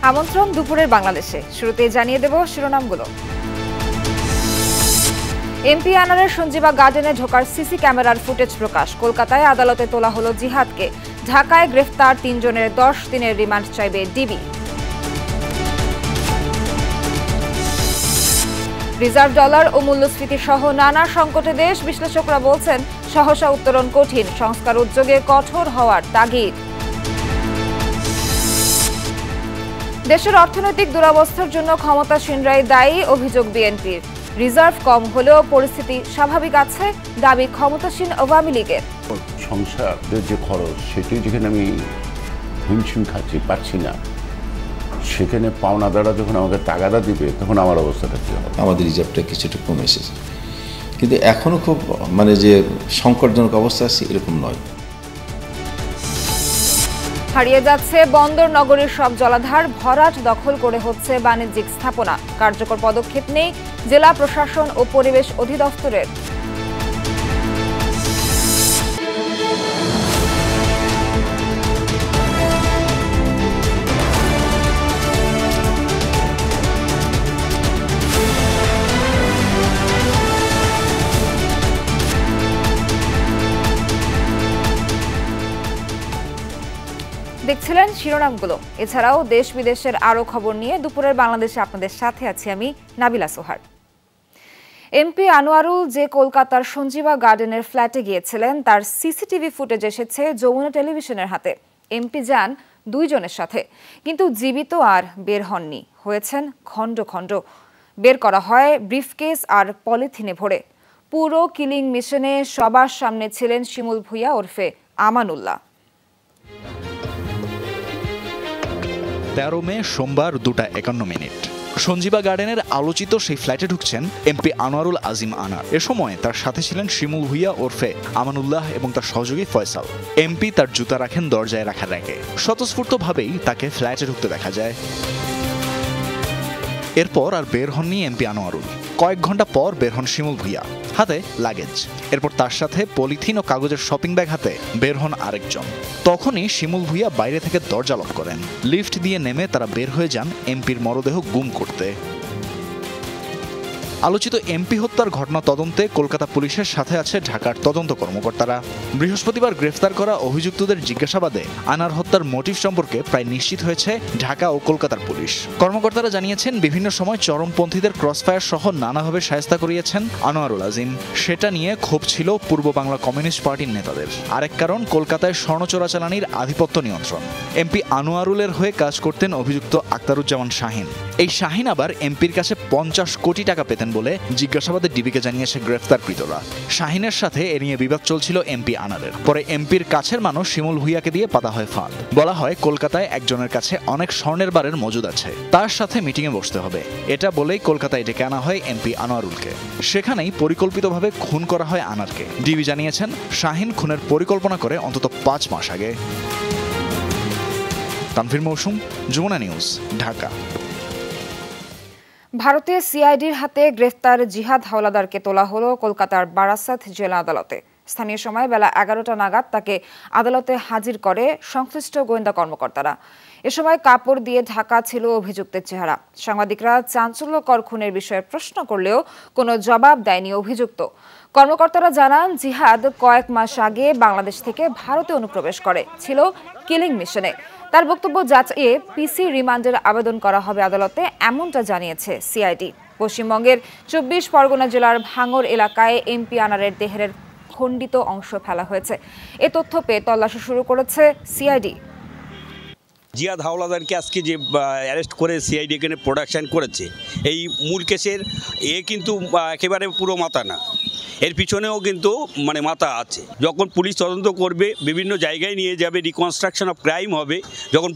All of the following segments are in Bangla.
আমন্ত্রণ দুপুরের বাংলাদেশে। শুরুতেই জানিয়ে দেব শিরোনামগুলো। এমপি আনারের সঞ্জীবা গার্ডেনে ঢোকার সিসি ক্যামেরার ফুটেজ প্রকাশ। কলকাতায় আদালতে তোলা হলো জিহাদকে। ঢাকায় গ্রেফতার ৩ জনের ১০ দিনের রিমান্ড চাইবে ডিবি। রিজার্ভ ডলার ও মূল্যস্ফীতি সহ নানা সংকটে দেশ। বিশ্লেষকরা বলছেন সহসা উত্তরণ কঠিন। সংস্কার উদ্যোগে কঠোর হওয়ার তাগিদ। দেশের অর্থনৈতিক দুরবস্থার জন্য ক্ষমতাসীনরাই দায়ী, অভিযোগ বিএনপির। রিজার্ভ কম হলেও পরিস্থিতি স্বাভাবিক আছে, দাবি ক্ষমতাসীন আওয়ামী লীগের। সংসারের যে খরচ সেটি যেখানে আমি হিমশিম খাচ্ছি, পাচ্ছি না, সেখানে পাওনাদাররা যখন আমাকে তাগাদা দিবে তখন আমার অবস্থাটা কী হবে? আমাদের রিজার্ভটা কিছুটা কমে এসেছে, কিন্তু এখনও খুব যে সংকটজনক অবস্থা আছে এরকম নয়। হারিয়ে যাচ্ছে বন্দর নগরীর সব জলাধার। ভরাট দখল করে হচ্ছে বাণিজ্যিক স্থাপনা। কার্যকর পদক্ষেপ নেই জেলা প্রশাসন ও পরিবেশ অধিদপ্তরের। দেখছিলেন শিরোনামগুলো। এছাড়াও দেশ বিদেশের আরো খবর নিয়ে দুপুরের বাংলাদেশে আপনাদের সাথে আছি আমি নাবিলা সোহার। এমপি আনোয়ারুল যে কলকাতার সঞ্জীবা গার্ডেনের ফ্ল্যাটে গিয়েছিলেন তার সিসিটিভি ফুটেজ এসেছে যমুনা টেলিভিশনের হাতে। এমপি যান 2 জনের সাথে, কিন্তু জীবিত আর বের হননি, হয়েছেন খণ্ড খণ্ড। বের করা হয় ব্রিফকেস আর পলিথিনে ভরে। পুরো কিলিং মিশনে সবার সামনে ছিলেন শিমুল ভুঁইয়া ওরফে আমানুল্লাহ। 13 মে সোমবার 2:51। সঞ্জীবা গার্ডেনের আলোচিত সেই ফ্ল্যাটে ঢুকছেন এমপি আনোয়ারুল আজিম আনার। এ সময় তার সাথে ছিলেন শিমুল ভুঁইয়া ওরফে আমানুল্লাহ এবং তার সহযোগী ফয়সাল। এমপি তার জুতা রাখেন দরজায় রাখা র্যাকে। স্বতঃস্ফূর্তভাবেই তাকে ফ্ল্যাটে ঢুকতে দেখা যায়। এরপর আর বের হননি এমপি আনোয়ারুল। কয়েক ঘন্টা পর বের হন শিমুল ভুঁইয়া, হাতে লাগেজ। এরপর তার সাথে পলিথিন ও কাগজের শপিং ব্যাগ হাতে বের হন আরেকজন। তখনই শিমুল ভুঁইয়া বাইরে থেকে দরজা লক করেন। লিফট দিয়ে নেমে তারা বের হয়ে যান এমপির মরদেহ গুম করতে। আলোচিত এমপি হত্যার ঘটনা তদন্তে কলকাতা পুলিশের সাথে আছে ঢাকার তদন্ত কর্মকর্তারা। বৃহস্পতিবার গ্রেফতার করা অভিযুক্তদের জিজ্ঞাসাবাদে আনার হত্যার মোটিভ সম্পর্কে প্রায় নিশ্চিত হয়েছে ঢাকা ও কলকাতার পুলিশ। কর্মকর্তারা জানিয়েছেন বিভিন্ন সময় চরমপন্থীদের ক্রসফায়ার সহ নানাভাবে শায়েস্তা করিয়েছেন আনোয়ারুল আজিম। সেটা নিয়ে ক্ষোভ ছিল পূর্ব বাংলা কমিউনিস্ট পার্টির নেতাদের। আরেক কারণ কলকাতায় স্বর্ণ চোরাচালানির আধিপত্য নিয়ন্ত্রণ। এমপি আনোয়ারুলের হয়ে কাজ করতেন অভিযুক্ত আক্তারুজ্জামান শাহিন। এই শাহিন আবার এমপির কাছে 50 কোটি টাকা পেতেন বলে জিজ্ঞাসাবাদে ডিবিকে জানিয়েছে গ্রেফতারকৃতরা। শাহিনের সাথে এ নিয়ে বিবাদ চলছিল এমপি আনারের। পরে এমপির কাছের মানুষ শিমুল ভুঁইয়াকে দিয়ে পাতা হয় ফাঁদ। বলা হয় কলকাতায় একজনের কাছে অনেক স্বর্ণের বারের মজুদ আছে, তার সাথে মিটিংয়ে বসতে হবে। এটা বলেই কলকাতায় ডেকে আনা হয় এমপি আনোয়ারুলকে। সেখানেই পরিকল্পিতভাবে খুন করা হয় আনারকে। ডিবি জানিয়েছেন শাহিন খুনের পরিকল্পনা করে অন্তত 5 মাস আগে। তানভীর মৌসুম, যমুনা নিউজ, ঢাকা। ভারতীয় সিআইডির হাতে গ্রেফতার জিহাদ হাওলাদারকে তোলা হলো কলকাতার বারাসাত জেলা আদালতে। স্থানীয় সময় বেলা 11টা নাগাদ তাকে আদালতে হাজির করে সংশ্লিষ্ট গোয়েন্দা কর্মকর্তারা। এ সময় কাপড় দিয়ে ঢাকা ছিল অভিযুক্তের চেহারা। সাংবাদিকরা চাঞ্চল্যকর খুনের বিষয়ে প্রশ্ন করলেও কোনো জবাব দেয়নি অভিযুক্ত। কর্মকর্তারা জানান জিহাদ কয়েক মাস আগে বাংলাদেশ থেকে ভারতে অনুপ্রবেশ করে, ছিল কিলিং মিশনে। তার বক্তব্য যাচাইয়ে পিসি রিমান্ডের আবেদন করা হবে আদালতে, এমনটা জানিয়েছে সিআইডি। পশ্চিমবঙ্গের 24 পরগনা জেলার ভাঙড় এলাকায় এমপি আনারের দেহের খণ্ডিত অংশ ফেলা হয়েছে। এ তথ্য পেয়ে তল্লাশি শুরু করেছে সিআইডি। জিহাদ হাওলাদারকে আজকে যে অ্যারেস্ট করে সিআইডি এখানে প্রোডাকশন করেছে, এই মূল কেসের কিন্তু একেবারে পুরো মাথা না, এর পিছনেও কিন্তু মাথা আছে। যখন পুলিশ তদন্ত করবে, বিভিন্ন জায়গায় নিয়ে যাবে, রিকনস্ট্রাকশন অফ ক্রাইম হবে, যখন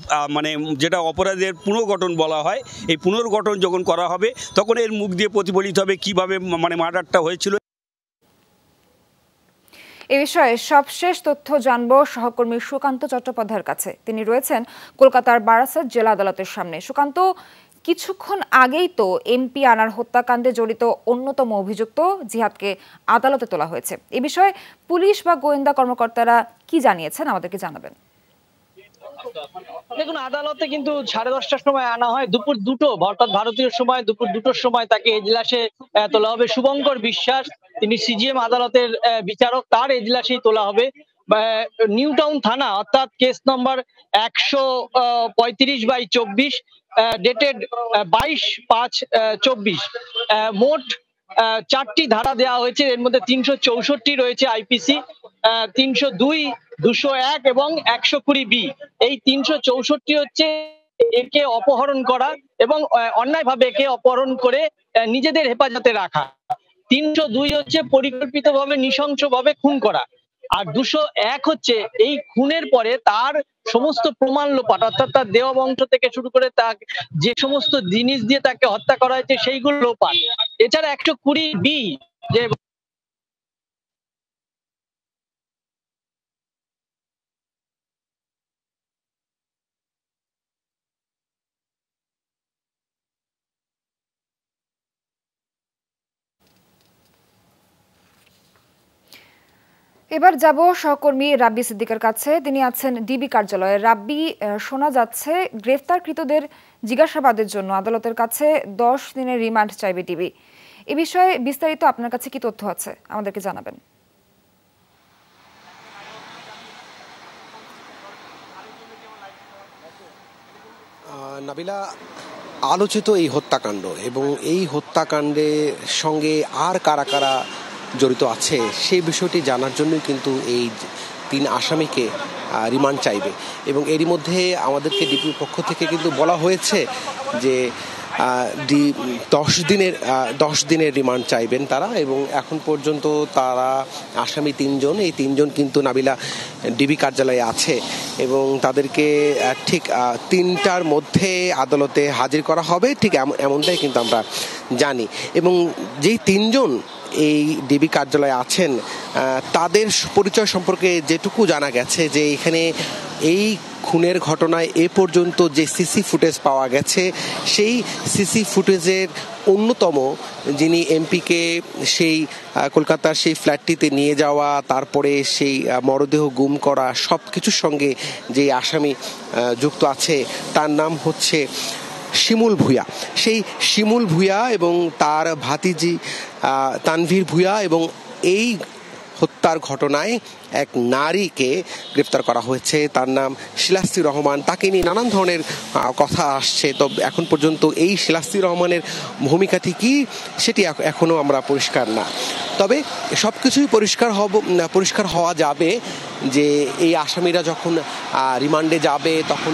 যেটা অপরাধের পুনর্গঠন বলা হয়, এই পুনর্গঠন যখন করা হবে তখন এর মুখ দিয়ে প্রতিফলিত হবে কীভাবে মার্ডারটা হয়েছিল। এ বিষয়ে সবশেষ তথ্য জানব সহকর্মী সুকান্ত চট্টোপাধ্যায়ের কাছে। তিনি রয়েছেন কলকাতার বারাসাত জেলা আদালতের সামনে। সুকান্ত, কিছুক্ষণ আগেই তো এমপি আনার হত্যাকাণ্ডে জড়িত অন্যতম অভিযুক্ত জিহাদকে আদালতে তোলা হয়েছে। এ বিষয়ে পুলিশ বা গোয়েন্দা কর্মকর্তারা কি জানিয়েছেন আমাদেরকে জানাবেন। দেখুন, আদালতে কিন্তু 10:30টার সময় আনা হয়, দুপুর 2টো অর্থাৎ ভারতীয় সময় দুপুর 2টোর সময় তাকে এজলাসে তোলা হবে। শুভঙ্কর বিশ্বাস, তিনি সিজিএম আদালতের বিচারক, তার এজলাসেই তোলা হবে। নিউ টাউন থানা অর্থাৎ কেস নম্বর 135/24 ডেটেড 22/5/24। মোট 4টি ধারা দেওয়া হয়েছে, এর মধ্যে 364 রয়েছে আইপিসি, 302, 201 এবং 120B। এই 364 হচ্ছে একে অপহরণ করা এবং অন্যায়ভাবে একে অপহরণ করে নিজেদের হেফাজতে রাখা। 302 হচ্ছে পরিকল্পিতভাবে নৃশংসভাবে খুন করা। আর 201 হচ্ছে এই খুনের পরে তার সমস্ত প্রমাণ লোপাট, অর্থাৎ তার দেহ বংশ থেকে শুরু করে তার যে সমস্ত জিনিস দিয়ে তাকে হত্যা করা হয়েছে সেইগুলো লোপাট। এছাড়া 120B যে এবার যাব সহকর্মী রাব্বি সিদ্দিকের কাছে। তিনি আছেন ডিবি কার্যালয়ে। রাব্বি, শোনা যাচ্ছে গ্রেফতারকৃতদের জিজ্ঞাসাবাদের জন্য আদালতের কাছে 10 দিনের রিমান্ড চাইবে ডিবি। এ বিষয়ে বিস্তারিত আপনার কাছে কি তথ্য আছে আমাদেরকে জানাবেন। নাবিলা, আলোচিত এই হত্যাকাণ্ড এবং এই হত্যাকাণ্ডের সঙ্গে আর কারা কারা জড়িত আছে সেই বিষয়টি জানার জন্যই কিন্তু এই 3 আসামিকে রিমান্ড চাইবে। এবং এরই মধ্যে আমাদেরকে ডিপির পক্ষ থেকে কিন্তু বলা হয়েছে যে 10 দিনের রিমান্ড চাইবেন তারা। এবং এখন পর্যন্ত তারা আসামি 3 জন, এই 3 জন কিন্তু নাবিলা ডিবি কার্যালয়ে আছে এবং তাদেরকে ঠিক 3টার মধ্যে আদালতে হাজির করা হবে, ঠিক এমনটাই কিন্তু আমরা জানি। এবং যেই 3 জন এই ডিবি কার্যালয়ে আছেন তাদের পরিচয় সম্পর্কে যেটুকু জানা গেছে যে এখানে এই খুনের ঘটনায় এ পর্যন্ত যে সিসি ফুটেজ পাওয়া গেছে সেই সিসি ফুটেজের অন্যতম যিনি এমপিকে সেই কলকাতার সেই ফ্ল্যাটটিতে নিয়ে যাওয়া, তারপরে সেই মরদেহ গুম করা, সব কিছুর সঙ্গে যে আসামি যুক্ত আছে তার নাম হচ্ছে শিমুল ভূঁইয়া। সেই শিমুল ভূঁইয়া এবং তার ভাতিজি তানভীর ভূঁইয়া এবং এই হত্যার ঘটনায় এক নারীকে গ্রেফতার করা হয়েছে, তার নাম শিলাস্তি রহমান। তাকে নিয়ে নানান ধরনের কথা আসছে। তো এখন পর্যন্ত এই শিলাস্তি রহমানের ভূমিকাটি কি সেটি এখনো আমরা পরিষ্কার না। তবে সব কিছুই পরিষ্কার হওয়া যাবে যে এই আসামিরা যখন রিমান্ডে যাবে তখন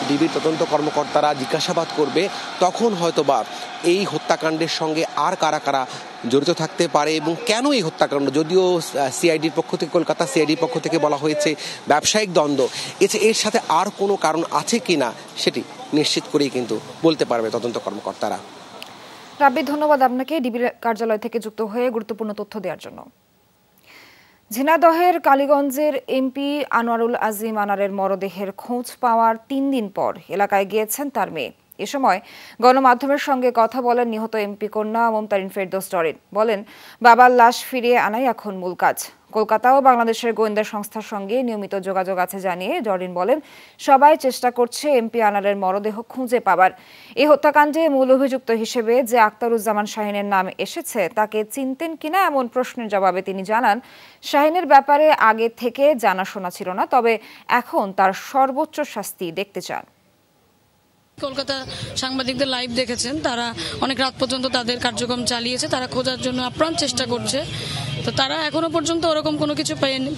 ডিবির তদন্ত কর্মকর্তারা জিজ্ঞাসাবাদ করবে, তখন হয়তোবা এই হত্যাকাণ্ডের সঙ্গে আর কারা কারা জড়িত থাকতে পারে এবং কেন এই হত্যাকাণ্ড। যদিও সিআইডির পক্ষ থেকে, কলকাতা সিআইডির পক্ষ থেকে বলা হয়েছে ব্যবসায়িক দ্বন্দ্ব, এর সাথে আর কোনো কারণ আছে কিনা সেটি নিশ্চিত করেই কিন্তু বলতে পারবে তদন্ত কর্মকর্তারা। রাব্বি, ধন্যবাদ আপনাকে ডিবি কার্যালয় থেকে যুক্ত হয়ে গুরুত্বপূর্ণ তথ্য দেওয়ার জন্য। ঝিনাইদহের কালীগঞ্জের এমপি আনোয়ারুল আজিম আনারের মরদেহের খোঁজ পাওয়ার 3 দিন পর এলাকায় গিয়েছেন তার মেয়ে। এ সময় গণমাধ্যমের সঙ্গে কথা বলেন নিহত এমপি কন্যা মমতারিন ফেরদৌস ডরিন। বলেন, বাবার লাশ ফিরিয়ে আনাই এখন মূল কাজ। কলকাতা ও বাংলাদেশের গোয়েন্দা সংস্থার সঙ্গে নিয়মিত যোগাযোগ আছে জানিয়ে ডরিন বলেন, সবাই চেষ্টা করছে এমপি আনারের মরদেহ খুঁজে পাবার। এই হত্যাকাণ্ডে মূল অভিযুক্ত হিসেবে যে আখতারুজ্জামান শাহিনের নাম এসেছে তাকে চিনতেন কিনা এমন প্রশ্নের জবাবে তিনি জানান, শাহিনের ব্যাপারে আগে থেকে জানাশোনা ছিল না, তবে এখন তার সর্বোচ্চ শাস্তি দেখতে চান। কলকাতা সাংবাদিকদের লাইভ দেখেছেন, তারা অনেক রাত পর্যন্ত তাদের কার্যক্রম চালিয়েছে, তারা খোঁজার জন্য আপ্রাণ চেষ্টা করছে। তো তারা এখনো পর্যন্ত ওরকম কোনো কিছু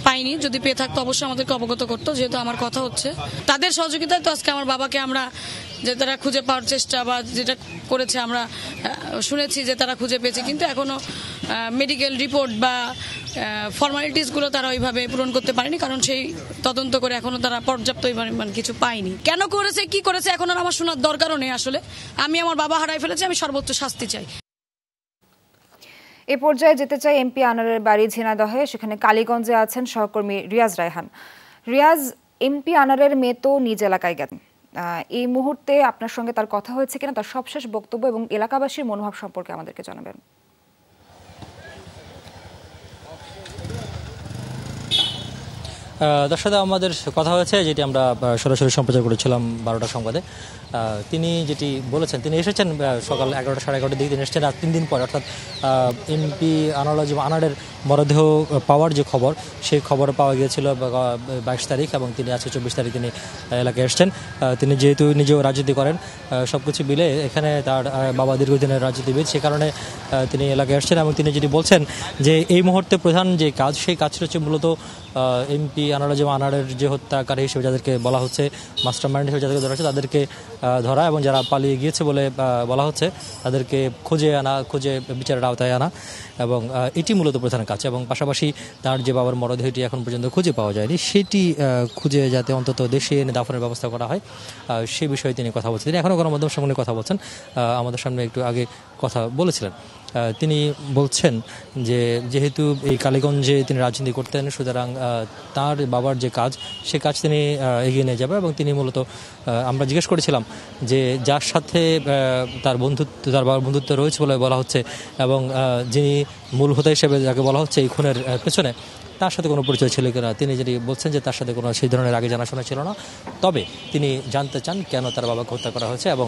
পায়নি, যদি পেয়ে থাকতো অবশ্যই আমাদেরকে অবগত করতো, যেহেতু আমার কথা হচ্ছে তাদের সহযোগিতায়। তো আজকে আমার বাবাকে আমরা যে তারা খুঁজে পাওয়ার চেষ্টা বা যেটা করেছে আমরা শুনেছি যে তারা খুঁজে পেয়েছে, কিন্তু এখনো মেডিকেল রিপোর্ট বা ফর্মালিটিসগুলো তারা ওইভাবে পূরণ করতে পারেনি, কারণ সেই তদন্ত করে এখনো তারা পর্যাপ্ত কিছু পায়নি। কেন করেছে, কি করেছে এখন আর আমার শোনার দরকারও নেই। আসলে আমি আমার বাবা হারাই ফেলেছি, আমি সর্বোচ্চ শাস্তি চাই। এ পর্যায়ে যেতে চাই এমপি আনারের বাড়ি ঝিনাইদহে, সেখানে কালীগঞ্জে আছেন সহকর্মী রিয়াজ রায়হান। রিয়াজ, এমপি আনারের মেয়ে তো নিজ এলাকায় গেছেন, এই মুহূর্তে আপনার সঙ্গে তার কথা হয়েছে কিনা, তার সবশেষ বক্তব্য এবং এলাকাবাসীর মনোভাব সম্পর্কে আমাদেরকে জানাবেন। তার সাথে আমাদের কথা হয়েছে, যেটি আমরা সরাসরি সম্প্রচার করেছিলাম 12টা সংবাদে। তিনি যেটি বলেছেন, তিনি এসেছেন সকাল 11টা সাড়ে 11টার দিকে তিনি এসেছেন, আর 3 দিন পর অর্থাৎ এমপি আনারের মরদেহ পাওয়ার যে খবর, সেই খবর পাওয়া গিয়েছিল 22 তারিখ, এবং তিনি আজকে 24 তারিখ তিনি এলাকায় এসেছেন। তিনি যেহেতু নিজেও রাজনীতি করেন, সব কিছু মিলে এখানে তার বাবা দীর্ঘদিনের রাজনীতিবিদ, সে কারণে তিনি এলাকায় এসেছেন। এবং তিনি যেটি বলছেন যে এই মুহূর্তে প্রধান যে কাজ, সেই কাজটা হচ্ছে মূলত এমপি আনারের যে হত্যাকারী হিসেবে যাদেরকে বলা হচ্ছে, মাস্টার মাইন্ড হিসেবে যাদেরকে ধরা হচ্ছে, তাদেরকে ধরা, এবং যারা পালিয়ে গিয়েছে বলে বলা হচ্ছে তাদেরকে খুঁজে বিচারের আওতায় আনা, এবং এটি মূলত প্রধান কাজ। এবং পাশাপাশি তার যে বাবার মরদেহটি এখন পর্যন্ত খুঁজে পাওয়া যায়নি, সেটি খুঁজে যাতে অন্তত দেশে এনে দাফনের ব্যবস্থা করা হয়, সে বিষয়ে তিনি কথা বলছেন। তিনি এখনও গণমাধ্যমের সামনে কথা বলছেন, আমাদের সামনে একটু আগে কথা বলেছিলেন। তিনি বলছেন যে যেহেতু এই কালীগঞ্জে তিনি রাজনীতি করতেন, সুতরাং তার বাবার যে কাজ, সে কাজ তিনি এগিয়ে নিয়ে যাবে। এবং তিনি মূলত, আমরা জিজ্ঞেস করেছিলাম যে যার সাথে তার বাবার বন্ধুত্ব রয়েছে বলে বলা হচ্ছে, এবং যিনি মূল হোতা হিসেবে যাকে বলা হচ্ছে এই খুনের পেছনে, তার সাথে কোনো পরিচয় ছিল কিনা, তিনি যেটি বলছেন যে তার সাথে কোনো সেই ধরনের আগে জানাশোনা ছিল না। তবে তিনি জানতে চান কেন তার বাবাকে হত্যা করা হয়েছে, এবং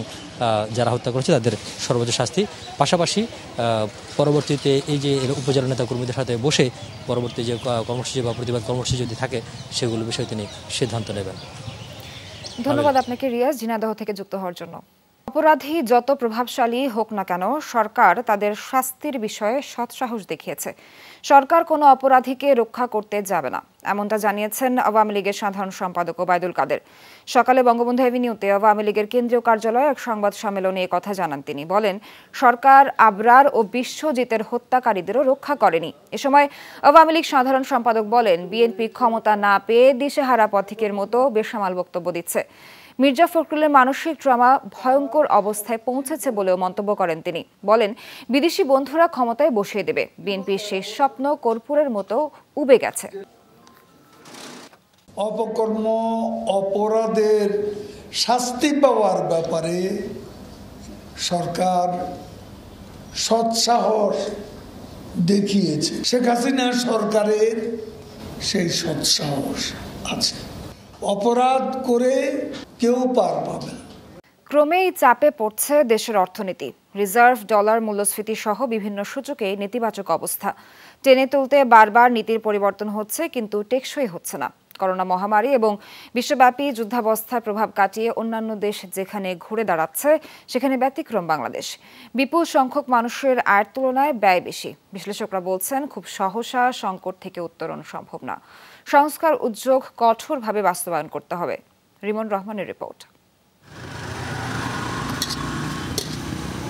যারা হত্যা করেছে তাদের সর্বোচ্চ শাস্তি। পাশাপাশি পরবর্তীতে এই যে উপজেলা নেতা কর্মীদের সাথে বসে পরবর্তী যে কর্মসূচি বা প্রতিবাদ কর্মসূচি যদি থাকে, সেগুলো বিষয়ে তিনি সিদ্ধান্ত নেবেন। ধন্যবাদ আপনাকে রিয়াজ, ঝিনাইদহ থেকে যুক্ত হওয়ার জন্য। অপরাধী যত প্রভাবশালী হোক না কেন, সরকার তাদের শাস্তির বিষয়ে সৎসাহস দেখিয়েছে। সরকার কোনো অপরাধীকে রক্ষা করতে যাবে না, এমনটা জানিয়েছেন আওয়ামী লীগের সাধারণ সম্পাদক ওবায়দুল কাদের। সকালে বঙ্গবন্ধু এভিনিউতে আওয়ামী লীগের কেন্দ্রীয় কার্যালয়ে এক সংবাদ সম্মেলনে এ কথা জানান তিনি। বলেন, সরকার আবরার ও বিশ্বজিতের হত্যাকারীদেরও রক্ষা করেনি। এ সময় আওয়ামী লীগ সাধারণ সম্পাদক বলেন, বিএনপি ক্ষমতা না পেয়ে দিশেহারা পথিকের মতো বেসামাল বক্তব্য দিচ্ছে। মির্জা ফখরুলের মানসিক ট্রমা ভয়ঙ্কর অবস্থায় পৌঁছেছে বলেও মন্তব্য করেন তিনি। বলেন, বিদেশি বন্ধুরা ক্ষমতায় বসিয়ে দেবে, বিএনপির শেষ স্বপ্ন কর্পূরের মতো উবে গেছে। অপকর্ম অপরাধের শাস্তি পাওয়ার ব্যাপারে সরকার সৎসাহস দেখিয়েছে। শেখ হাসিনা সরকারের সেই সৎসাহস আছে। অপরাধ করে কেউ পার পাবে না। ক্রমেই চাপে পড়ছে দেশের অর্থনীতি। রিজার্ভ ডলার, মূল্যস্ফীতি সহ বিভিন্ন সূচকে নেতিবাচক অবস্থা। টেনে তুলতে বারবার নীতির পরিবর্তন হচ্ছে, কিন্তু টেকসই হচ্ছে না। করোনা মহামারী এবং বিশ্বব্যাপী যুদ্ধাবস্থার প্রভাব কাটিয়ে অন্যান্য দেশ যেখানে ঘুরে দাঁড়াচ্ছে, সেখানে ব্যতিক্রম বাংলাদেশ। বিপুল সংখ্যক মানুষের আয়ের তুলনায় ব্যয় বেশি। বিশ্লেষকরা বলছেন, খুব সহসা সংকট থেকে উত্তরণ সম্ভব না। সংস্কার উদ্যোগ কঠোরভাবে বাস্তবায়ন করতে হবে। রিমন রহমানের রিপোর্ট।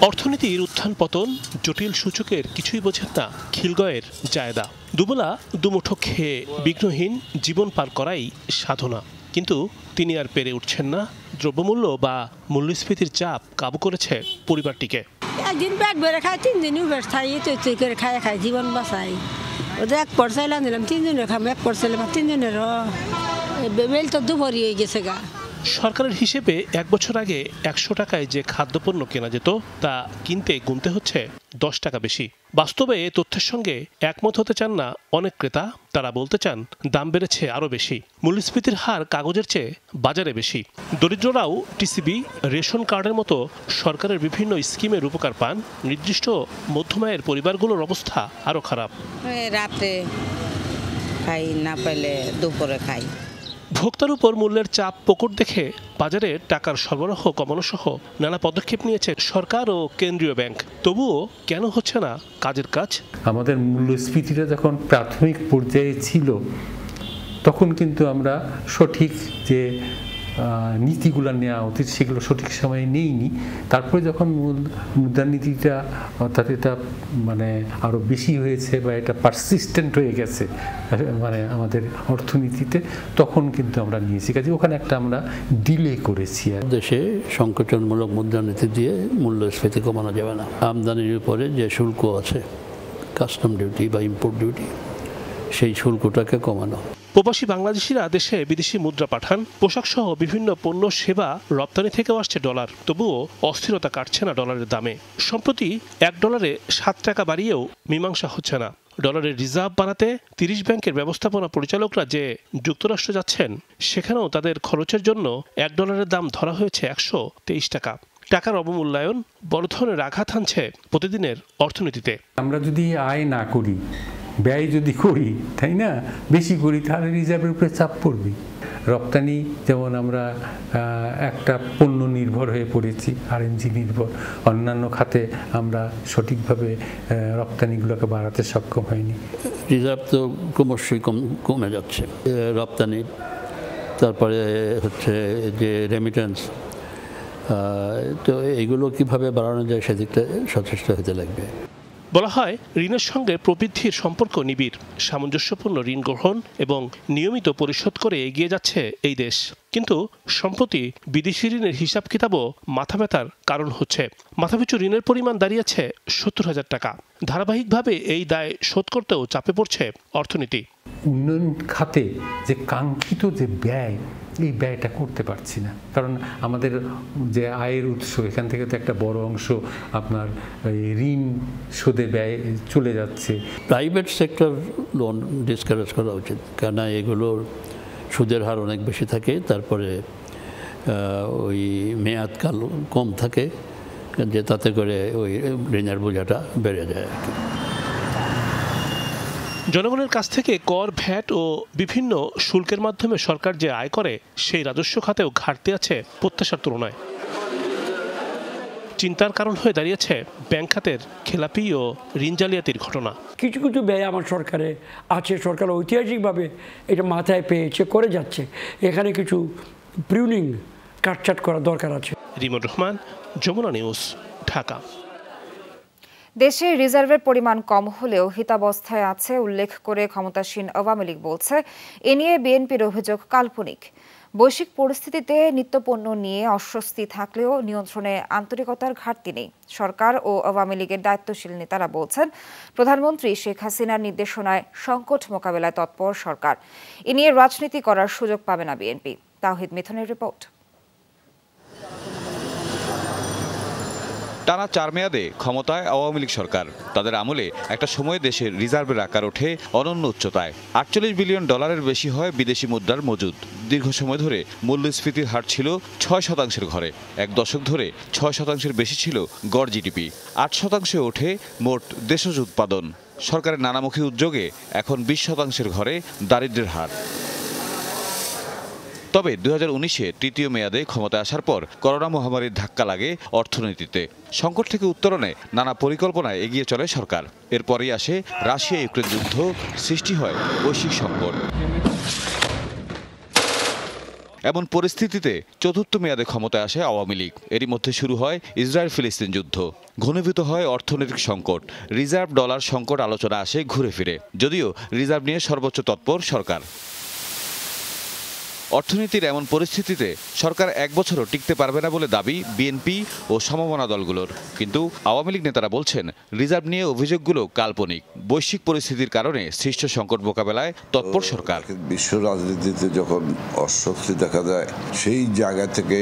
অর্থনীতির উত্থান পতন, জটিল সূচকের কিছুই বোঝেন না খিলগয়ের জায়দা। দুবেলা দুমুঠো খেয়ে বিঘ্নহীন জীবন পার করাই সাধনা, কিন্তু তিনি আর পেরে উঠছেন না। দ্রব্যমূল্য বা মূল্যস্ফীতির চাপ কাবু করেছে পরিবারটিকে। একদিন ব্যাগ বেড়ে খাই, 3 দিনও বেশ খাই, তুই করে খাই জীবন বাঁচাই। ওদের 1 পর চাইলাম দিলাম, 3 জনের খাম, 1 পর চাইলাম 3 জনের বেল তো দুপুরি হয়ে গেছে গা। সরকারের হিসেবে 1 বছর আগে 100 টাকায় যে খাদ্যপণ্য কেনা যেত, তা কিনতে গুনতে হচ্ছে 10 টাকা বেশি। বাস্তবে এ তথ্যের সঙ্গে একমত হতে চান না অনেক ক্রেতা। তারা বলতে চান, দাম বেড়েছে আরও বেশি। মূল্যস্ফীতির হার কাগজের চেয়ে বাজারে বেশি। দরিদ্ররাও টিসিবি, রেশন কার্ডের মতো সরকারের বিভিন্ন স্কিমের উপকার পান। নির্দিষ্ট মধ্যমায়ের পরিবারগুলোর অবস্থা আরও খারাপ। রাতে খাই, না পেলে দুপুরে খাই। ভোক্তার উপর মূল্যের চাপ প্রকট দেখে বাজারে টাকার সরবরাহ কমানো সহ নানা পদক্ষেপ নিয়েছে সরকার ও কেন্দ্রীয় ব্যাংক। তবুও কেন হচ্ছে না কাজের কাজ? আমাদের মূল্যস্ফীতিটা যখন প্রাথমিক পর্যায়ে ছিল, তখন কিন্তু আমরা সঠিক যে নীতিগুলো নেওয়া উচিত সেগুলো সঠিক সময়ে নেইনি। তারপরে যখন মুদ্রানীতিটা, অর্থাৎ এটা মানে আরও বেশি হয়েছে বা এটা পারসিস্টেন্ট হয়ে গেছে মানে আমাদের অর্থনীতিতে, তখন কিন্তু আমরা নিয়েছি। কাজে ওখানে একটা আমরা ডিলে করেছি। দেশে সংকোচনমূলক মুদ্রানীতি দিয়ে মূল্যস্ফীতি কমানো যাবে না। আমদানির উপরে যে শুল্ক আছে, কাস্টম ডিউটি বা ইম্পোর্ট ডিউটি, সেই শুল্কটাকে কমানো। প্রবাসী বাংলাদেশিরা দেশে বিদেশি মুদ্রা পাঠান। পোশাক সহ বিভিন্ন পণ্য সেবা রপ্তানি থেকেও আসছে ডলার। তবুও অস্থিরতা কাটছে না ডলারের দামে। সম্প্রতি $1 7 টাকা বাড়িয়েও মীমাংসা হচ্ছে না। ডলারের রিজার্ভ বাড়াতে 30 ব্যাংকের ব্যবস্থাপনা পরিচালকরা যে যুক্তরাষ্ট্র যাচ্ছেন সেখানেও তাদের খরচের জন্য $1 দাম ধরা হয়েছে 123 টাকা। টাকার অবমূল্যায়ন বড় ধরনের আঘাত হানছে প্রতিদিনের অর্থনীতিতে। আমরা যদি আয় না করি, ব্যয় যদি করি, তাই না, বেশি করি, তাহলে রিজার্ভের উপরে চাপ পড়বে। রপ্তানি যেমন আমরা একটা পণ্য নির্ভর হয়ে পড়েছি, RNG নির্ভর, অন্যান্য খাতে আমরা সঠিকভাবে রপ্তানিগুলোকে বাড়াতে সক্ষম হয়নি। রিজার্ভ তো ক্রমশই কমে যাচ্ছে, রপ্তানি, তারপরে হচ্ছে যে রেমিটেন্স, তো এইগুলো কিভাবে বাড়ানো যায় সেদিকটা সচেষ্ট হতে লাগবে। বলা হয় ঋণের সঙ্গে প্রবৃদ্ধির সম্পর্ক নিবিড়, সামঞ্জস্যপূর্ণ ঋণ গ্রহণ এবং নিয়মিত পরিশোধ করে এগিয়ে যাচ্ছে এই দেশ। কিন্তু সম্প্রতি বিদেশি ঋণের হিসাব কিতাবও মাথা ব্যথার কারণ হচ্ছে। মাথাপিছু ঋণের পরিমাণ দাঁড়িয়েছে 70,000 টাকা। ধারাবাহিকভাবে এই দায় শোধ করতেও চাপে পড়ছে অর্থনীতি। উন্নয়ন খাতে যে কাঙ্ক্ষিত যে ব্যয়, এই ব্যয়টা করতে পারছি না, কারণ আমাদের যে আয়ের উৎস, এখান থেকে তো একটা বড় অংশ আপনার ঋণ শোধে ব্যয় চলে যাচ্ছে। প্রাইভেট সেক্টর লোন ডিসকারেজ করা উচিত, কেন এগুলোর সুদের হার অনেক বেশি থাকে, তারপরে ওই মেয়াদকাল কম থাকে, যে তাতে করে ওই ঋণের বোঝাটা বেড়ে যায় আর কি। জনগণের কাছ থেকে কর, ভ্যাট ও বিভিন্ন শুল্কের মাধ্যমে সরকার যে আয় করে, সেই রাজস্ব খাতেও ঘাটতি আছে প্রত্যাশার তুলনায়। চিন্তার কারণ হয়ে দাঁড়িয়েছে ব্যাংক খাতের খেলাপি ও ঋণ জালিয়াতির ঘটনা। কিছু কিছু ব্যয় আমার সরকারে আছে, সরকার ঐতিহাসিকভাবে এটা মাথায় পেয়েছে, করে যাচ্ছে। এখানে কিছু প্রিউনিং, কাটছাট করা দরকার আছে। রিমন রহমান, যমুনা নিউজ, ঢাকা। দেশে রিজার্ভের পরিমাণ কম হলেও হিতাবস্থায় আছে উল্লেখ করে ক্ষমতাসীন আওয়ামী লীগ বলছে, এ নিয়ে বিএনপির অভিযোগ কাল্পনিক। বৈশ্বিক পরিস্থিতিতে নিত্যপণ্য নিয়ে অস্বস্তি থাকলেও নিয়ন্ত্রণে আন্তরিকতার ঘাটতি নেই। সরকার ও আওয়ামী লীগের দায়িত্বশীল নেতারা বলছেন, প্রধানমন্ত্রী শেখ হাসিনার নির্দেশনায় সংকট মোকাবেলায় তৎপর সরকার। এ নিয়ে রাজনীতি করার সুযোগ পাবে না বিএনপি। তাওহিদ মিথুনের রিপোর্ট। টানা 4 মেয়াদে ক্ষমতায় আওয়ামী লীগ সরকার। তাদের আমলে একটা সময় দেশের রিজার্ভের আকার ওঠে অনন্য উচ্চতায়। $48 বিলিয়ন বেশি হয় বিদেশি মুদ্রার মজুদ। দীর্ঘ সময় ধরে মূল্যস্ফীতির হার ছিল 6% ঘরে। এক দশক ধরে 6% বেশি ছিল গড় জিডিপি। 8% ওঠে মোট দেশজ উৎপাদন। সরকারের নানামুখী উদ্যোগে এখন 20% ঘরে দারিদ্র্যের হার। তবে 2019-এ তৃতীয় মেয়াদে ক্ষমতায় আসার পর করোনা মহামারীর ধাক্কা লাগে অর্থনীতিতে। সংকট থেকে উত্তরণে নানা পরিকল্পনায় এগিয়ে চলে সরকার। এরপরই আসে রাশিয়া ইউক্রেন যুদ্ধ, সৃষ্টি হয় বৈশ্বিক সংকট। এমন পরিস্থিতিতে চতুর্থ মেয়াদে ক্ষমতায় আসে আওয়ামী লীগ। এরই মধ্যে শুরু হয় ইসরায়েল ফিলিস্তিন যুদ্ধ। ঘনীভূত হয় অর্থনৈতিক সংকট। রিজার্ভ ডলার সংকট আলোচনা আসে ঘুরে ফিরে, যদিও রিজার্ভ নিয়ে সর্বোচ্চ তৎপর সরকার। অর্থনীতির এমন পরিস্থিতিতে সরকার 1 বছরও টিকতে পারবে না বলে দাবি বিএনপি ও সমমনা দলগুলোর। কিন্তু আওয়ামী লীগ নেতারা বলছেন, রিজার্ভ নিয়ে অভিযোগগুলো কাল্পনিক। বৈশ্বিক পরিস্থিতির কারণে সৃষ্ট সংকট মোকাবেলায় তৎপর সরকার। বিশ্ব রাজনীতিতে যখন অস্বস্তি দেখা যায়, সেই জায়গা থেকে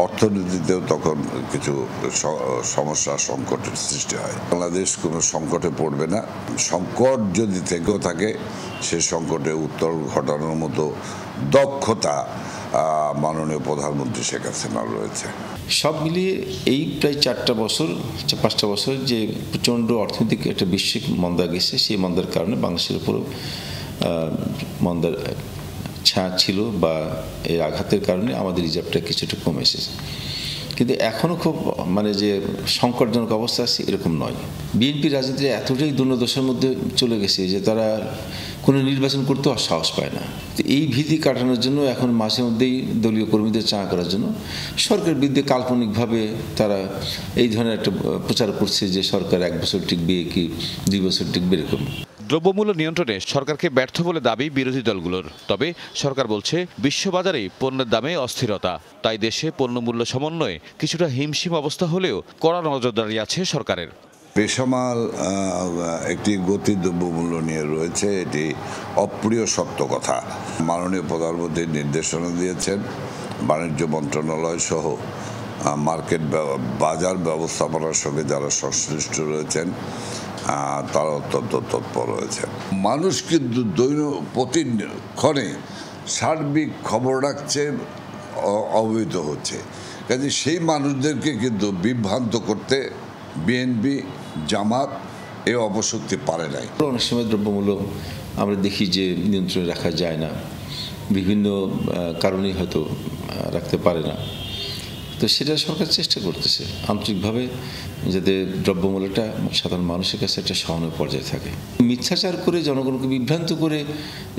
অর্থনীতিতেও তখন কিছু সমস্যা, সংকটের সৃষ্টি হয়। বাংলাদেশ কোনো সংকটে পড়বে না। সংকট যদি থেকেও থাকে, সে সংকটে উত্তর ঘটানোর মতো দক্ষতা মাননীয় প্রধানমন্ত্রী শেখ হাসিনার রয়েছে। সব মিলিয়ে এই প্রায় 5টা বছর যে প্রচণ্ড অর্থনৈতিক একটা বৈশ্বিক মন্দা গেছে, সেই মন্দার কারণে বাংলাদেশের উপরও মন্দার ছায়া ছিল, বা এই আঘাতের কারণে আমাদের রিজার্ভটা কিছুটা কমে এসেছে। কিন্তু এখনও খুব যে সংকটজনক অবস্থা আছে এরকম নয়। বিএনপি রাজনীতি এতটাই দুর্দশার মধ্যে চলে গেছে যে তারা কোনো নির্বাচন করতেও সাহস পায় না। তো এই ভীতি কাটানোর জন্য এখন মাঝে মধ্যেই দলীয় কর্মীদের চাঙা করার জন্য সরকারের বিরুদ্ধে কাল্পনিকভাবে তারা এই ধরনের একটা প্রচার করছে যে সরকার 1 বছর টিকবে কি 2 বছর টিকবে এরকম। দ্রব্যমূল্য নিয়ন্ত্রণে সরকারকে ব্যর্থ বলে দাবি বিরোধী দলগুলোর। তবে সরকার বলছে, বিশ্ববাজারেই পণ্যের দামে অস্থিরতা, তাই দেশে পণ্যমূল্য সমন্বয়ে কিছুটা হিমশিম অবস্থা হলেও কড়া নজরদারি আছে সরকারের। বেসামাল একটি গতি দ্রব্যমূল্য নিয়ে রয়েছে, এটি অপ্রিয় সত্য কথা। মাননীয় প্রধানমন্ত্রী নির্দেশনা দিয়েছেন, বাণিজ্য মন্ত্রণালয় সহ মার্কেট বাজার ব্যবস্থাপনার সঙ্গে যারা সংশ্লিষ্ট রয়েছেন তারা অত্যন্ত তৎপর হয়েছে। মানুষ কিন্তু প্রতিক্ষণে সার্বিক খবর রাখছে, অবহিত হচ্ছে, কাজে সেই মানুষদেরকে কিন্তু বিভ্রান্ত করতে বিএনপি জামাত এ অপশক্তি পারে নাই। অনেক সময় দ্রব্যমূল্য আমরা দেখি যে নিয়ন্ত্রণে রাখা যায় না, বিভিন্ন কারণেই হয়তো রাখতে পারে না, তো সেটা সরকার চেষ্টা করতেছে আন্তরিকভাবে যাতে দ্রব্যমূল্যটা সাধারণ মানুষের কাছে একটা সহনীয় পর্যায়ে থাকে। মিথ্যাচার করে জনগণকে বিভ্রান্ত করে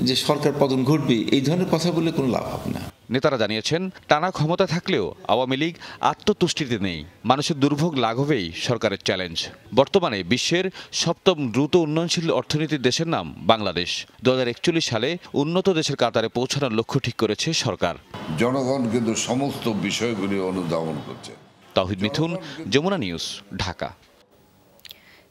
যে সরকার পতন ঘটবে এই ধরনের কথা বলে কোনো লাভ হবে না। নেতারা জানিয়েছেন টানা ক্ষমতা থাকলেও আওয়ামী লীগ আত্মতুষ্টিতে নেই। মানুষের দুর্ভোগ লাঘবেই সরকারের চ্যালেঞ্জ। বর্তমানে বিশ্বের 7ম দ্রুত উন্নয়নশীল অর্থনীতির দেশের নাম বাংলাদেশ। 2041 সালে উন্নত দেশের কাতারে পৌঁছানোর লক্ষ্য ঠিক করেছে সরকার। জনগণ কিন্তু সমস্ত বিষয়গুলি অনুধাবন করছে। তাওহিদ মিথুন, যমুনা নিউজ, ঢাকা।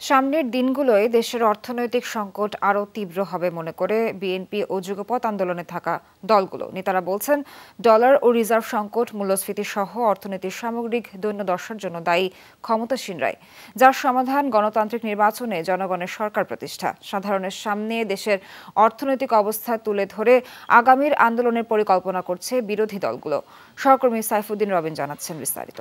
সামনের দিনগুলোয় দেশের অর্থনৈতিক সংকট আরও তীব্র হবে মনে করে বিএনপি ও যুগপৎ আন্দোলনে থাকা দলগুলো। নেতারা বলছেন, ডলার ও রিজার্ভ সংকট, মূল্যস্ফীতি সহ অর্থনীতির সামগ্রিক দৈন্যদশার জন্য দায়ী ক্ষমতাসীনরাই, যার সমাধান গণতান্ত্রিক নির্বাচনে জনগণের সরকার প্রতিষ্ঠা। সাধারণের সামনে দেশের অর্থনৈতিক অবস্থা তুলে ধরে আগামীর আন্দোলনের পরিকল্পনা করছে বিরোধী দলগুলো। সহকর্মী সাইফুদ্দিন রবিন জানাচ্ছেন বিস্তারিত।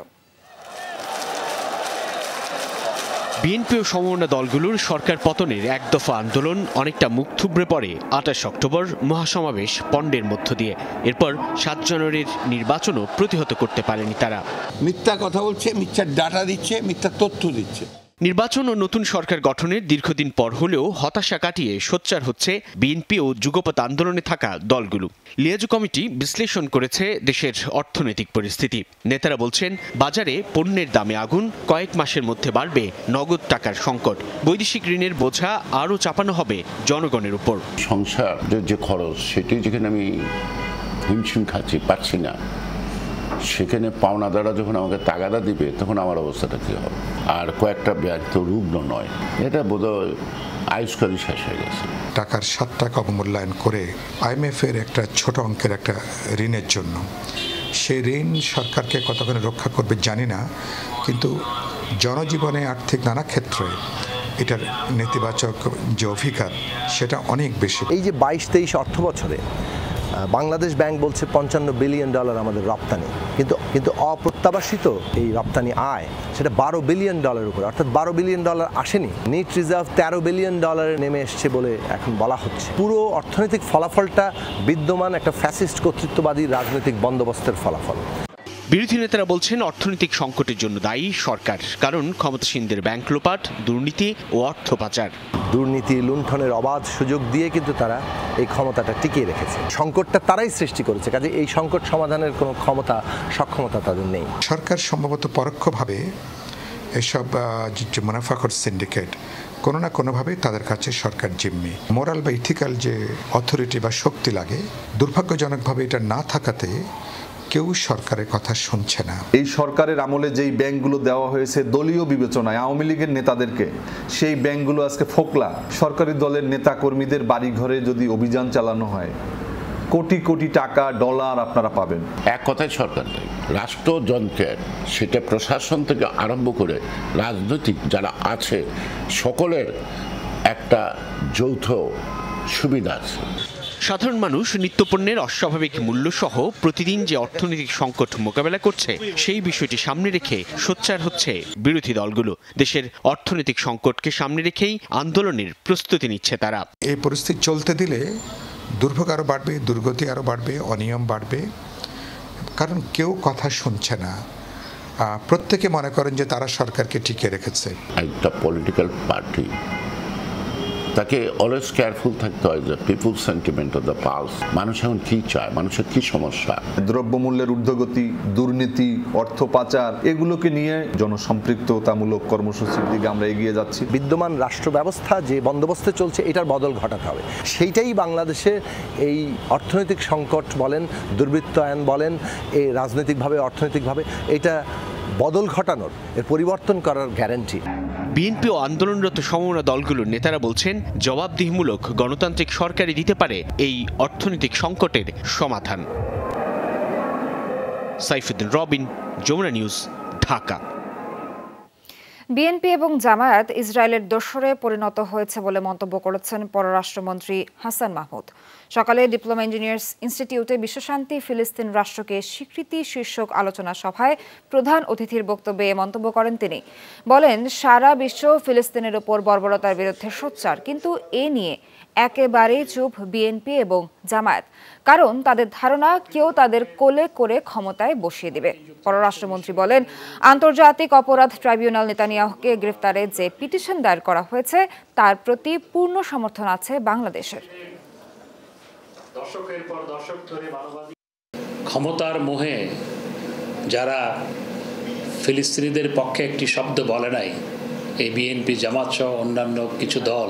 বিএনপি ও সমমনা দলগুলোর সরকার পতনের এক দফা আন্দোলন অনেকটা মুখ থুবড়ে পড়ে 28 অক্টোবর মহাসমাবেশ পণ্ডের মধ্য দিয়ে। এরপর 7 জানুয়ারির নির্বাচনও প্রতিহত করতে পারেনি তারা। মিথ্যা কথা বলছে, মিথ্যা ডাটা দিচ্ছে, মিথ্যা তথ্য দিচ্ছে। নির্বাচন ও নতুন সরকার গঠনের দীর্ঘদিন পর হলেও হতাশা কাটিয়ে সোচ্চার হচ্ছে বিএনপি ও যুগপৎ আন্দোলনে থাকা দলগুলো। লিয়াজু কমিটি বিশ্লেষণ করেছে দেশের অর্থনৈতিক পরিস্থিতি। নেতারা বলছেন, বাজারে পণ্যের দামে আগুন, কয়েক মাসের মধ্যে বাড়বে নগদ টাকার সংকট, বৈদেশিক ঋণের বোঝা আরও চাপানো হবে জনগণের উপর। সংসারের যে খরচ সেটি যেখানে আমি হিমশিম খাচ্ছি, পাচ্ছি না, সেখানে পাওনাদাররা যখন আমাকে তাগাদা দিবে তখন আমার অবস্থাটা কী হবে। আর কয়েকটা ব্যাগ তো রুগ্ন নয়, এটা বোধহয় আয়ুষ্কালই শেষ হয়ে গেছে। টাকার 7 টাকা অবমূল্যায়ন করে IMF এর একটা ছোট অঙ্কের একটা ঋণের জন্য, সেই ঋণ সরকারকে কতখানি রক্ষা করবে জানি না, কিন্তু জনজীবনে আর্থিক নানা ক্ষেত্রে এটার নেতিবাচক যে অভিজ্ঞতা সেটা অনেক বেশি। এই যে 22-23 অর্থ বছরে বাংলাদেশ ব্যাংক বলছে $55 বিলিয়ন আমাদের রপ্তানি, কিন্তু অপ্রত্যাশিত এই রপ্তানি আয় সেটা $12 বিলিয়ন উপরে, অর্থাৎ $12 বিলিয়ন আসেনি। নিট রিজার্ভ $13 বিলিয়ন নেমে এসছে বলে এখন বলা হচ্ছে। পুরো অর্থনৈতিক ফলাফলটা বিদ্যমান একটা ফ্যাসিস্ট কর্তৃত্ববাদী রাজনৈতিক বন্দোবস্তের ফলাফল। বিরোধী নেতারা বলছেন, অর্থনৈতিক সংকটের জন্য দায়ী সরকার, কারণ ক্ষমতাসীনদের ব্যাংক লোপাট, দুর্নীতি ও অর্থ পাচার। দুর্নীতি, লুণ্ঠনের অবাধ সুযোগ দিয়ে কিন্তু তারা এই ক্ষমতাটা টিকিয়ে রেখেছে। সংকটটা তারাই সৃষ্টি করেছে, কাজে এই সংকট সমাধানের কোনো সক্ষমতা তাদের নেই। সরকার সম্ভবত পরোক্ষভাবে এসব যে মুনাফাখোর সিন্ডিকেট কোনো না কোনোভাবে তাদের কাছে সরকার জিম্মি। মোরাল বা ইথিক্যাল যে অথরিটি বা শক্তি লাগে, দুর্ভাগ্যজনকভাবে এটা না থাকাতে কেউ সরকারের কথা শুনছে না। এই সরকারের আমলে যেই ব্যাংকগুলো দেওয়া হয়েছে দলীয় বিবেচনায় আওয়ামী লীগের নেতাদেরকে, সেই ব্যাংকগুলো আজকে ফোকলা। সরকারি দলের নেতা কর্মীদের বাড়ি ঘরে যদি অভিযান চালানো হয়, কোটি কোটি টাকা, ডলার আপনারা পাবেন। এক কথায় সরকার নেই, রাষ্ট্রযন্ত্রের সেটা প্রশাসন থেকে আরম্ভ করে রাজনৈতিক যারা আছে সকলের একটা যৌথ সুবিধা আছে। সাধারণ মানুষ নিত্যপণ্যের অস্বাভাবিক মূল্য সহ প্রতিদিন যে অর্থনৈতিক সংকট মোকাবেলা করছে, সেই বিষয়টি সামনে রেখে সোচ্চার হচ্ছে বিরোধী দলগুলো। দেশের অর্থনৈতিক সংকটকে সামনে রেখেই আন্দোলনের প্রস্তুতি নিচ্ছে তারা। এই পরিস্থিতি চলতে দিলে দুর্ভোগ আরও বাড়বে, দুর্গতি আরও বাড়বে, অনিয়ম বাড়বে, কারণ কেউ কথা শুনছে না। প্রত্যেকে মনে করেন যে তারা সরকারকে টিকিয়ে রেখেছে। একটা পলিটিক্যাল পার্টি তাকে অলওয়েজ কেয়ারফুল থাকতে হয় যে পিপুল সেন্টিমেন্ট অফ দ্য পালস। মানুষ এখন কি চায়, মানুষের কি সমস্যা। দ্রব্যমূল্যের ঊর্ধ্বগতি, দুর্নীতি, অর্থ পাচার, এগুলোকে নিয়ে জনসম্পৃক্ততামূলক কর্মসূচির দিকে আমরা এগিয়ে যাচ্ছি। বিদ্যমান রাষ্ট্র ব্যবস্থা যে বন্দোবস্তে চলছে এটার বদল ঘটাতে হবে। সেইটাই বাংলাদেশে এই অর্থনৈতিক সংকট বলেন, দুর্বৃত্তায়ন বলেন, এই রাজনৈতিকভাবে অর্থনৈতিকভাবে এটা বদল ঘটানোর, এর পরিবর্তন করার গ্যারান্টি। বিএনপি ও আন্দোলনরত সমমনা দলগুলোর নেতারা বলছেন, জবাবদিহিমূলক গণতান্ত্রিক সরকারই দিতে পারে এই অর্থনৈতিক সংকটের সমাধান। সাইফুদ্দিন রবিন, যমুনা নিউজ, ঢাকা। বিএনপি এবং জামায়াত ইসরায়েলের দোসরে পরিণত হয়েছে বলে মন্তব্য করেছেন পররাষ্ট্রমন্ত্রী হাসান মাহমুদ। সকালে ডিপ্লোমা ইঞ্জিনিয়ার্স ইনস্টিটিউটে বিশ্বশান্তি ফিলিস্তিন রাষ্ট্রকে স্বীকৃতি শীর্ষক আলোচনা সভায় প্রধান অতিথির বক্তব্যে মন্তব্য করেন তিনি। বলেন, সারা বিশ্ব ফিলিস্তিনের ওপর বর্বরতার বিরুদ্ধে সোচ্চার, কিন্তু এ নিয়ে একেবারেই চুপ বিএনপি এবং জামায়াত, কারণ তাদের ধারণা কেউ তাদের কোলে করে ক্ষমতায় বসিয়ে দেবে। পররাষ্ট্রমন্ত্রী বলেন, আন্তর্জাতিক অপরাধ ট্রাইব্যুনাল নেতানিয়াহুকে গ্রেফতারে যে পিটিশন দায়ের করা হয়েছে তার প্রতি পূর্ণ সমর্থন আছে বাংলাদেশের। ক্ষমতার মোহে যারা ফিলিস্তিনিদের পক্ষে একটি শব্দ বলে নাই, এই বিএনপি জামাত সহ অন্যান্য কিছু দল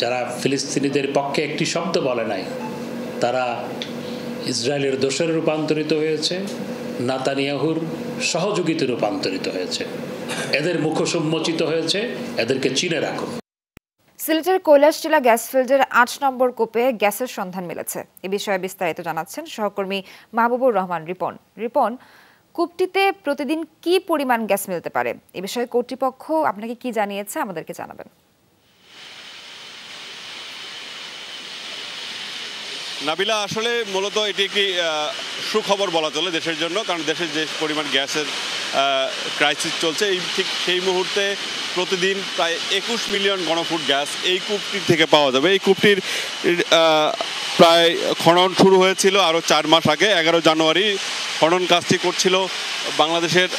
যারা ফিলিস্তিনিদের পক্ষে একটি শব্দ বলে নাই, তারা ইসরায়েলের দোসরে রূপান্তরিত হয়েছে, নেতানিয়াহুর সহযোগীতে রূপান্তরিত হয়েছে। এদের মুখোন্মোচিত হয়েছে, এদেরকে চিনে রাখো। সিলেটের কৈলাসটিলা গ্যাস ফিল্ডের ৮ নম্বর কূপে গ্যাসের সন্ধান মিলেছে। এ বিষয়ে বিস্তারিত জানাচ্ছেন সহকর্মী মাহবুবুর রহমান রিপন। কূপটিতে প্রতিদিন কি পরিমাণ গ্যাস মিলতে পারে, এ বিষয়ে কর্তৃপক্ষ আপনাকে কি জানিয়েছে আমাদেরকে জানাবেন। নাবিলা, আসলে মূলত এটি একটি সুখবর বলা চলে দেশের জন্য, কারণ দেশের যে পরিমাণ গ্যাসের ক্রাইসিস চলছে, এই ঠিক সেই মুহূর্তে প্রতিদিন প্রায় 21 মিলিয়ন ঘনফুট গ্যাস এই কূপটির থেকে পাওয়া যাবে। এই কূপটির প্রায় খনন শুরু হয়েছিল আরও 4 মাস আগে। 11 জানুয়ারি খনন কাজটি করছিল বাংলাদেশের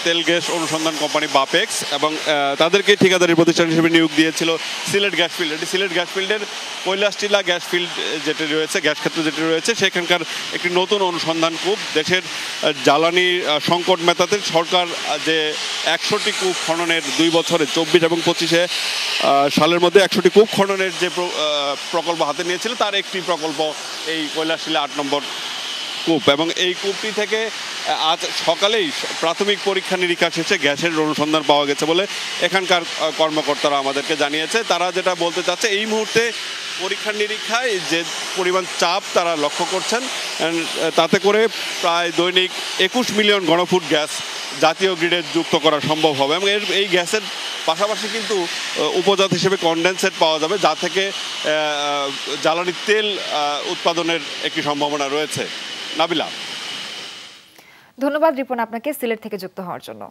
তেল গ্যাস অনুসন্ধান কোম্পানি বাপেক্স, এবং তাদেরকে ঠিকাদারি প্রতিষ্ঠান হিসেবে নিয়োগ দিয়েছিল সিলেট গ্যাস ফিল্ড। এটি সিলেট গ্যাস ফিল্ডের কৈলাসটিলা গ্যাস ফিল্ড যেটি রয়েছে, গ্যাস ক্ষেত্র যেটি রয়েছে, সেখানকার একটি নতুন অনুসন্ধান কূপ। দেশের জ্বালানি সংকট মেটাতে সরকার যে 100টি কূপ খননের 2 বছরে 24 এবং 25 সালের মধ্যে 100টি কূপ খননের যে প্রকল্প হাতে নিয়েছিল, তার একটি প্রকল্প এই কৈলাসটিলা 8 নম্বর কূপ। এবং এই কূপটি থেকে আজ সকালেই প্রাথমিক পরীক্ষা নিরীক্ষা শেষে গ্যাসের অনুসন্ধান পাওয়া গেছে বলে এখানকার কর্মকর্তারা আমাদেরকে জানিয়েছে। তারা যেটা বলতে চাচ্ছে, এই মুহূর্তে পরীক্ষা নিরীক্ষায় যে পরিমাণ চাপ তারা লক্ষ্য করছেন, তাতে করে প্রায় দৈনিক 21 মিলিয়ন ঘনফুট গ্যাস জাতীয় গ্রিডে যুক্ত করা সম্ভব হবে। এবং এই গ্যাসের পাশাপাশি কিন্তু উপজাত হিসেবে কনডেনসেট পাওয়া যাবে, যা থেকে জ্বালানি তেল উৎপাদনের একটি সম্ভাবনা রয়েছে। নাবিলা, ধন্যবাদ রিপন আপনাকে সিলেট থেকে যুক্ত হওয়ার জন্য।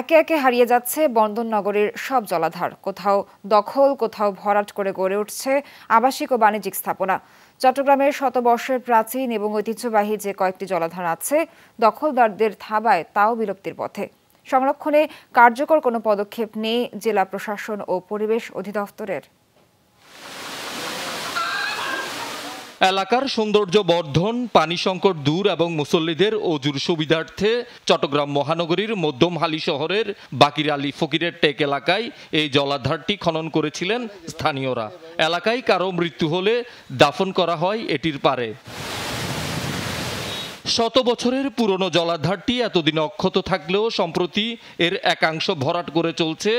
একে একে হারিয়ে যাচ্ছে বন্দর নগরীর সব জলাধার। কোথাও দখল, কোথাও ভরাট করে গড়ে উঠছে আবাসিক ও বাণিজ্যিক স্থাপনা। চট্টগ্রামের শতবর্ষের প্রাচীন এবং ঐতিহ্যবাহী যে কয়েকটি জলাধার আছে, দখলদারদের থাবায় তাও বিলুপ্তির পথে। সংরক্ষণে কার্যকর কোনো পদক্ষেপ নেই জেলা প্রশাসন ও পরিবেশ অধিদপ্তরের। এলাকার সৌন্দর্য বর্ধন, পানি সংকট দূর এবং মুসল্লিদের অজুর সুবিধার্থে চট্টগ্রাম মহানগরীর মধ্যমহালী শহরের বাকির আলী ফকিরের টেক এলাকায় এই জলাধারটি খনন করেছিলেন স্থানীয়রা। এলাকায় কারো মৃত্যু হলে দাফন করা হয় এটির পারে। শত বছরের পুরনো জলাধারটি এতদিন অক্ষত থাকলেও সম্প্রতি এর একাংশ ভরাট করে চলছে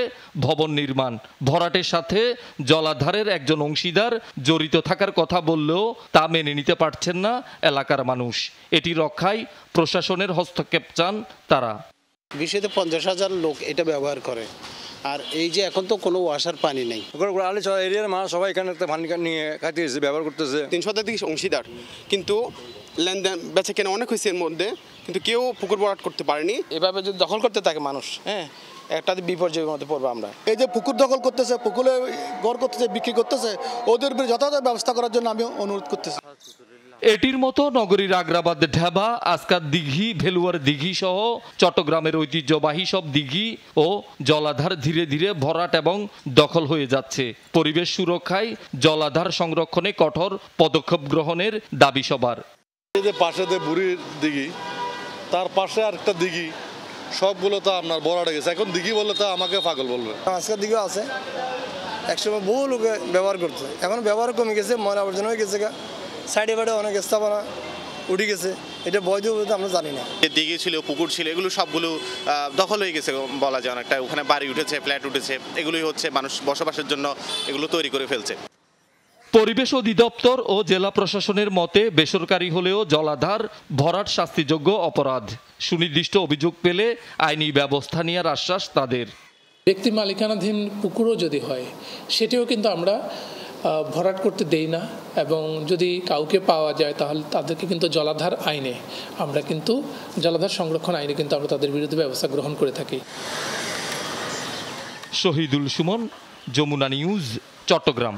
ভবন নির্মাণ। ভরাটের সাথে জলাধারের একজন অংশীদার জড়িত থাকার কথা বললেও তা মেনে নিতে পারছেন না এলাকার মানুষ। এটি রক্ষায় প্রশাসনের হস্তক্ষেপ চান তারা। বিষয়তে 50,000 লোক এটা ব্যবহার করে, আর এই যে এখন তো কোনো ওয়াসার পানি নেই। এরিয়ার মানুষ সবাই এখানে পানি নিয়ে খাইতেছে, ব্যবহার করতেছে। 300 অংশীদার, কিন্তু লেনদেন বেচা কেনা অনেক হয়েছে এর মধ্যে, কিন্তু কেউ পুকুর ভরাট করতে পারেনি। এভাবে যদি দখল করতে থাকে মানুষ, একটা বিপর্যয়ের মধ্যে পড়বো আমরা। এই যে পুকুর দখল করতেছে, পুকুরে ঘর করতেছে, বিক্রি করতেছে, ওদের উপরে যথাযথ ব্যবস্থা করার জন্য আমি অনুরোধ করতেছি। এটির মতো নগরীর আগ্রাবাদ ঢাবা, আসকার দিঘি, ভেলুয়ার দিঘি সহ চট্টগ্রামের ঐতিহ্যবাহী সব দিঘি ও জলাধার ধীরে ধীরে ভরাট এবং দখল হয়ে যাচ্ছে। পরিবেশ সুরক্ষায় জলাধার সংরক্ষণে কঠোর পদক্ষেপ গ্রহণের দাবি সবার। এই যে পাশে যে বুড়ির দিঘি, তার পাশে আরেকটা দিঘি, সবগুলো তো আপনার ভরাট গেছে। এখন দিঘি বললে তো আমাকে পাগল বলবে। আজকের দিঘিও আছে, একসময় বহু লোকে ব্যবহার করছে, এখন ব্যবহার কমে গেছে, ময়লা আবর্জনা হয়ে গেছে, সাইডে বাইডে অনেক স্থাপনা উঠে গেছে। এটা বৈধ আমরা জানি না। দিঘি ছিল, পুকুর ছিল, এগুলো সবগুলো দখল হয়ে গেছে বলা যায় অনেকটা। ওখানে বাড়ি উঠেছে, ফ্ল্যাট উঠেছে, এগুলোই হচ্ছে মানুষ বসবাসের জন্য এগুলো তৈরি করে ফেলছে। পরিবেশ অধিদপ্তর ও জেলা প্রশাসনের মতে বেসরকারি হলেও জলাধার ভরাট শাস্তিযোগ্য অপরাধ। সুনির্দিষ্ট অভিযোগ পেলে আইনি ব্যবস্থা নেওয়ার আশ্বাস তাদের। ব্যক্তি মালিকানাধীন পুকুরও যদি হয় সেটিও কিন্তু আমরা ভরাট করতে দেই না, এবং যদি কাউকে পাওয়া যায় তাহলে তাদেরকে কিন্তু জলাধার আইনে আমরা কিন্তু জলাধার সংরক্ষণ আইনে কিন্তু আমরা তাদের বিরুদ্ধে ব্যবস্থা গ্রহণ করে থাকি। শহীদুল সুমন, যমুনা নিউজ, চট্টগ্রাম।